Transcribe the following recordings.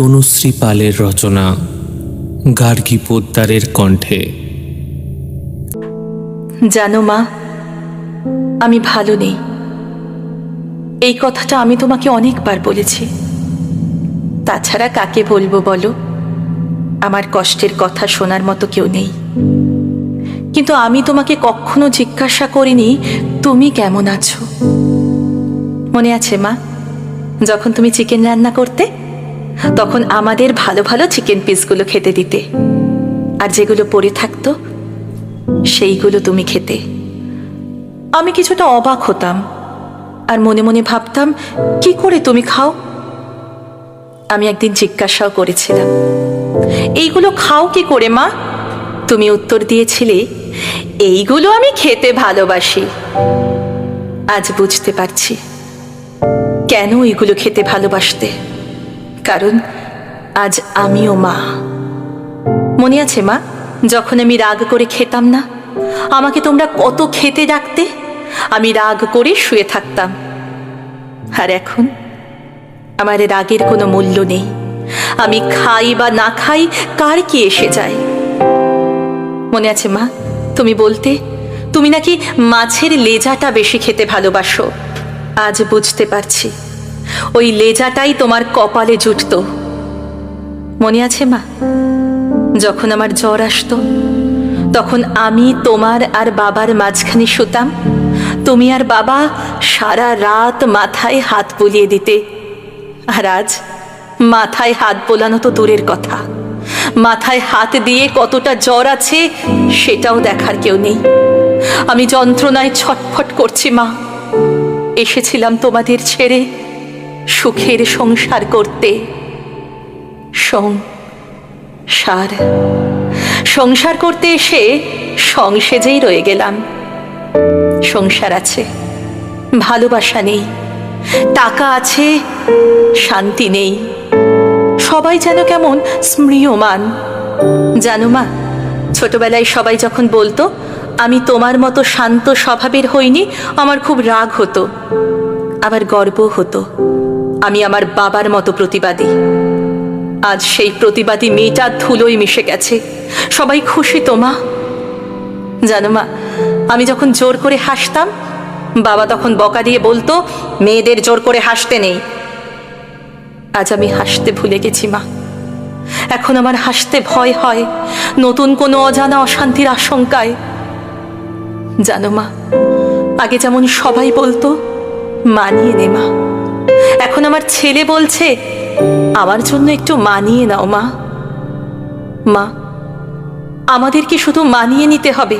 তনুশ্রী পালের রচনা, গার্গী পোদ্দারের কণ্ঠে। জানো মা, আমি ভালো নেই। এই কথাটা আমি তোমাকে অনেকবার বলেছি। তাছাড়া কাকে বলবো বলো? আমার কষ্টের কথা শোনার মতো কেউ নেই। কিন্তু আমি তোমাকে কখনো জিজ্ঞাসা করিনি তুমি কেমন আছো। মনে আছে মা, যখন তুমি চিকেন রান্না করতে, তখন আমাদের ভালো ভালো চিকেন পিসগুলো খেতে দিতে, আর যেগুলো পড়ে থাকতো সেইগুলো তুমি খেতে। আমি কিছুটা অবাক হতাম আর মনে মনে ভাবতাম, কি করে তুমি খাও? আমি একদিন জিজ্ঞাসাও করেছিলাম, এইগুলো খাও কি করে মা? তুমি উত্তর দিয়েছিলে, এইগুলো আমি খেতে ভালোবাসি। আজ বুঝতে পারছি কেন এইগুলো খেতে ভালোবাসতে। কারণ আজ আমিও মা। মনে আছে মা, যখন আমি রাগ করে খেতাম না, আমাকে তোমরা কত খেতে ডাকতে, আমি রাগ করে শুয়ে থাকতাম। আর এখন আমার রাগের কোনো মূল্য নেই। আমি খাই বা না খাই, কার কি এসে যায়। মনে আছে মা, তুমি বলতে তুমি নাকি মাছের লেজাটা বেশি খেতে ভালোবাসো। আজ বুঝতে পারছি ওই লেজাটাই তোমার কপালে জুটতো। মনে আছে মা, যখন আমার জ্বর আসতো, তখন আমি তোমার আর বাবার মাঝখানে শুতাম। তুমি আর বাবা সারা রাত মাথায় হাত বুলিয়ে দিতে। আর আজ মাথায় হাত বোলানো তো দূরের কথা, মাথায় হাত দিয়ে কতটা জ্বর আছে সেটাও দেখার কেউ নেই। আমি যন্ত্রণায় ছটফট করছি মা। এসেছিলাম তোমাদের ছেড়ে সুখের সংসার করতে। সংসার করতে এসে সংসেজেই রয়ে গেলাম। সংসার আছে, ভালোবাসা নেই। টাকা আছে, শান্তি নেই। সবাই যেন কেমন স্মৃয়মান। জানো মা, ছোটবেলায় সবাই যখন বলতো আমি তোমার মতো শান্ত স্বভাবের হইনি, আমার খুব রাগ হতো, আবার গর্ব হতো। আমি আমার বাবার মতো প্রতিবাদী। আজ সেই প্রতিবাদী মেয়েটা ধুলোয় মিশে গেছে। সবাই খুশি তো মা। জানো মা, আমি যখন জোর করে হাসতাম, বাবা তখন বকা দিয়ে বলতো, মেয়েদের জোর করে হাসতে নেই। আজ আমি হাসতে ভুলে গেছি মা। এখন আমার হাসতে ভয় হয়, নতুন কোনো অজানা অশান্তির আশঙ্কায়। জানো মা, আগে যেমন সবাই বলতো মানিয়ে নে মা, এখন আমার ছেলে বলছে আমার জন্য একটু মানিয়ে নাও মা। মা, আমাদের কি শুধু মানিয়ে নিতে হবে?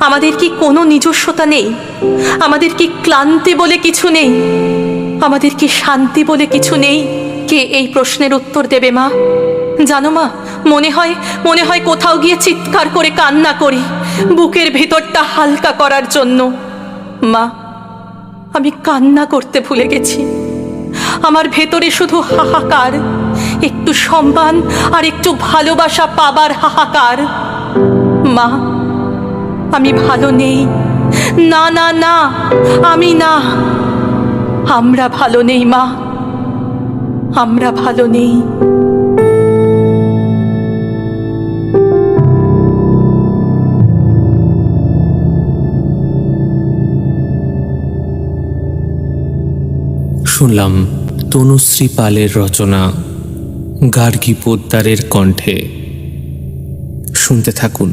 আমাদের কি কোনো নিজস্বতা নেই? আমাদের কি ক্লান্তি বলে কিছু নেই? আমাদের কি শান্তি বলে কিছু নেই? কে এই প্রশ্নের উত্তর দেবে মা? জানো মা, মনে হয় কোথাও গিয়ে চিৎকার করে কান্না করি, বুকের ভেতরটা হালকা করার জন্য। মা, আমি কান্না করতে ভুলে গেছি। আমার ভেতরে শুধু হাহাকার, একটু সম্মান আর একটু ভালোবাসা পাবার হাহাকার। মা, আমি ভালো নেই। না না না, আমি না, আমরা ভালো নেই মা, আমরা ভালো নেই। শুনলাম তনুশ্রী পালের রচনা, গার্গী পোদ্দারের কণ্ঠে। শুনতে থাকুন।